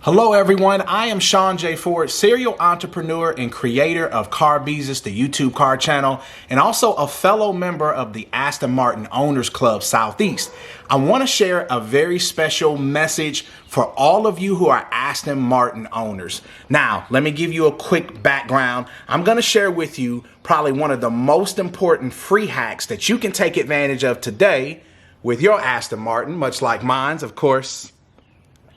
Hello everyone, I am Sean J. Ford, serial entrepreneur and creator of Car Beezus, the YouTube car channel, and also a fellow member of the Aston Martin Owners Club Southeast. I want to share a very special message for all of you who are Aston Martin owners. Now, let me give you a quick background. I'm going to share with you probably one of the most important free hacks that you can take advantage of today with your Aston Martin, much like mine's, of course,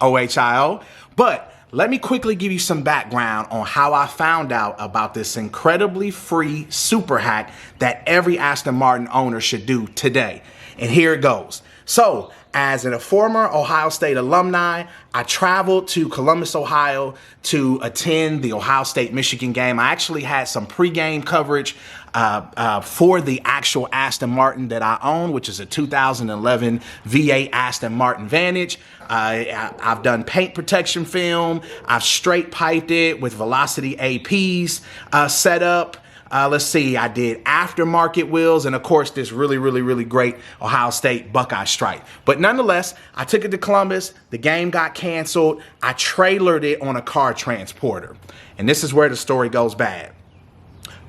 OHIO. But let me quickly give you some background on how I found out about this incredibly free super hack that every Aston Martin owner should do today. And here it goes. So, as a former Ohio State alumni, I traveled to Columbus, Ohio to attend the Ohio State-Michigan game. I actually had some pregame coverage for the actual Aston Martin that I own, which is a 2011 V8 Aston Martin Vantage. I've done paint protection film. I've straight piped it with Velocity APs set up. Let's see, I did aftermarket wheels and of course this really great Ohio State Buckeye stripe. But nonetheless, I took it to Columbus, the game got canceled, I trailered it on a car transporter. And this is where the story goes bad.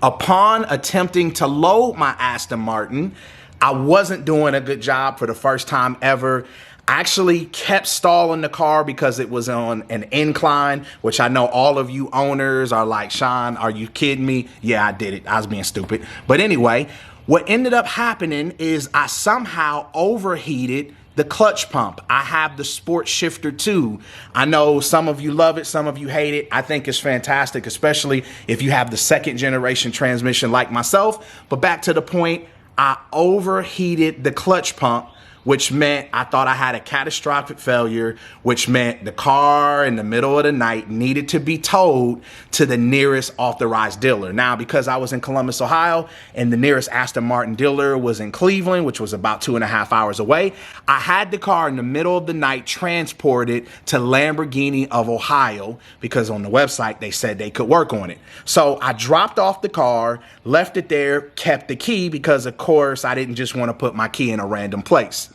Upon attempting to load my Aston Martin, I wasn't doing a good job for the first time ever. I actually kept stalling the car because it was on an incline, which I know all of you owners are like, Sean, are you kidding me? Yeah, I did it. I was being stupid. But anyway, what ended up happening is I somehow overheated the clutch pump. I have the Sport Shifter 2. I know some of you love it, some of you hate it. I think it's fantastic, especially if you have the second generation transmission like myself. But back to the point, I overheated the clutch pump, which meant I thought I had a catastrophic failure, which meant the car in the middle of the night needed to be towed to the nearest authorized dealer. Now, because I was in Columbus, Ohio, and the nearest Aston Martin dealer was in Cleveland, which was about 2.5 hours away, I had the car in the middle of the night transported to Lamborghini of Ohio, because on the website they said they could work on it. So I dropped off the car, left it there, kept the key, because of course I didn't just want to put my key in a random place.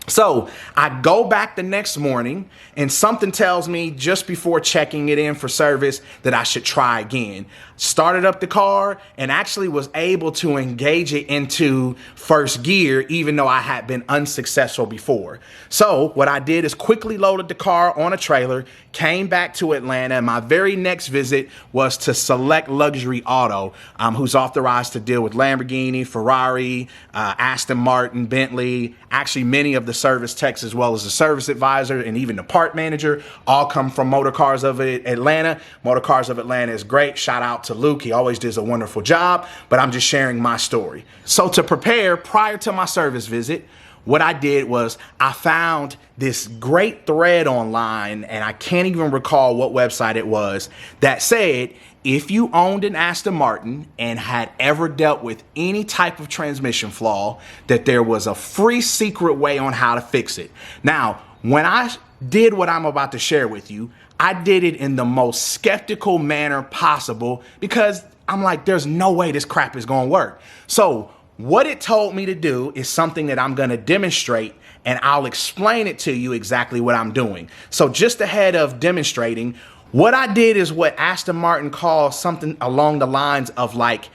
So I go back the next morning and something tells me just before checking it in for service that I should try again. Started up the car and actually was able to engage it into first gear, even though I had been unsuccessful before. So what I did is quickly loaded the car on a trailer, came back to Atlanta, and my very next visit was to Select Luxury Auto, who's authorized to deal with Lamborghini, Ferrari, Aston Martin, Bentley, actually many of the service techs as well as the service advisor and even the part manager all come from Motor Cars of Atlanta. Motor Cars of Atlanta is great. Shout out to Luke. He always does a wonderful job, but I'm just sharing my story. So to prepare prior to my service visit, what I did was I found this great thread online, and I can't even recall what website it was, that said if you owned an Aston Martin and had ever dealt with any type of transmission flaw, that there was a free secret way on how to fix it. Now, when I did what I'm about to share with you, I did it in the most skeptical manner possible because I'm like, there's no way this crap is gonna work. So what it told me to do is something that I'm gonna demonstrate, and I'll explain it to you exactly what I'm doing. So just ahead of demonstrating, what I did is what Aston Martin calls something along the lines of like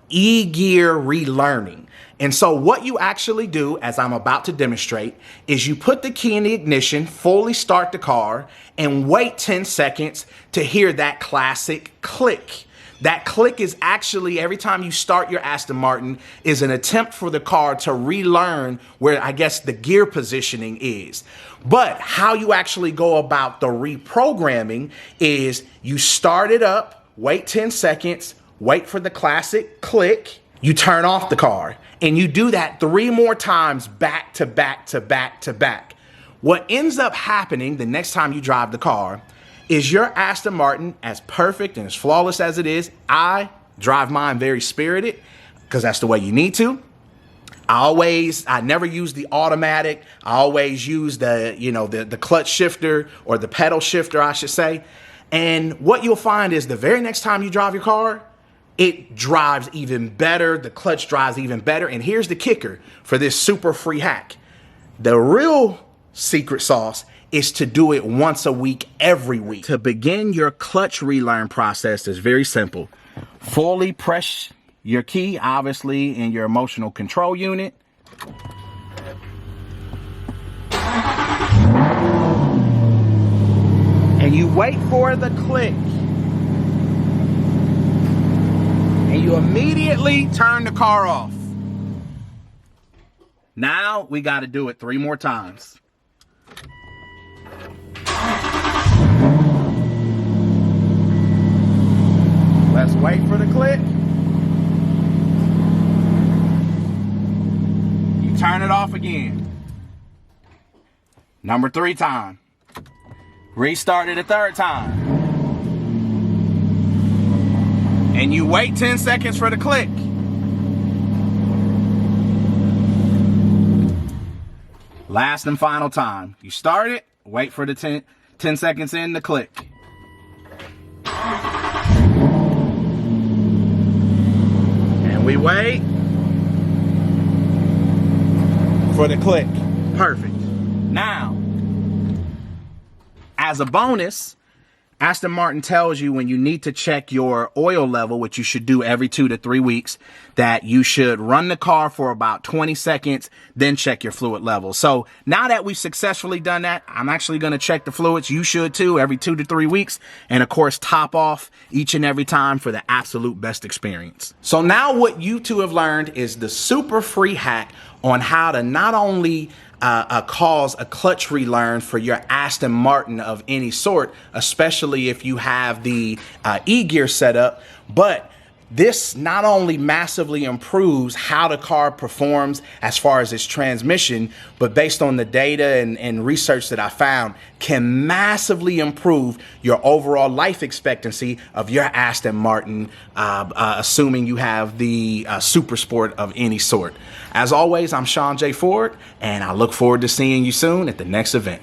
e-gear relearning. And so what you actually do, as I'm about to demonstrate, is you put the key in the ignition, fully start the car, and wait 10 seconds to hear that classic click. That click is actually, every time you start your Aston Martin, is an attempt for the car to relearn where I guess the gear positioning is. But how you actually go about the reprogramming is you start it up, wait 10 seconds, wait for the classic click, you turn off the car, and you do that 3 more times back to back to back to back. What ends up happening the next time you drive the car is your Aston Martin, as perfect and as flawless as it is, I drive mine very spirited because that's the way you need to. I never use the automatic. I always use the clutch shifter, or the pedal shifter, I should say. And what you'll find is the very next time you drive your car, it drives even better. The clutch drives even better. And here's the kicker for this super free hack. The real secret sauce is to do it once a week, every week. To begin your clutch relearn process is very simple. Fully press your key, obviously, in your emotional control unit. And you wait for the click. And you immediately turn the car off. Now we got to do it 3 more times. Let's wait for the click. You turn it off again. Number 3 time. Restart it a 3rd time. And you wait 10 seconds for the click. Last and final time. You start it, wait for the 10 seconds in the click. And we wait for the click. Perfect. Now, as a bonus, Aston Martin tells you when you need to check your oil level, which you should do every 2 to 3 weeks, that you should run the car for about 20 seconds, then check your fluid level. So now that we've successfully done that, I'm actually going to check the fluids. You should too, every 2 to 3 weeks. And of course, top off each and every time for the absolute best experience. So now what you two have learned is the super free hack on how to not only cause a clutch relearn for your Aston Martin of any sort, especially if you have the e-gear setup, but this not only massively improves how the car performs as far as its transmission, but based on the data and research that I found, can massively improve your overall life expectancy of your Aston Martin, assuming you have the Super Sport of any sort. As always, I'm Sean J. Ford, and I look forward to seeing you soon at the next event.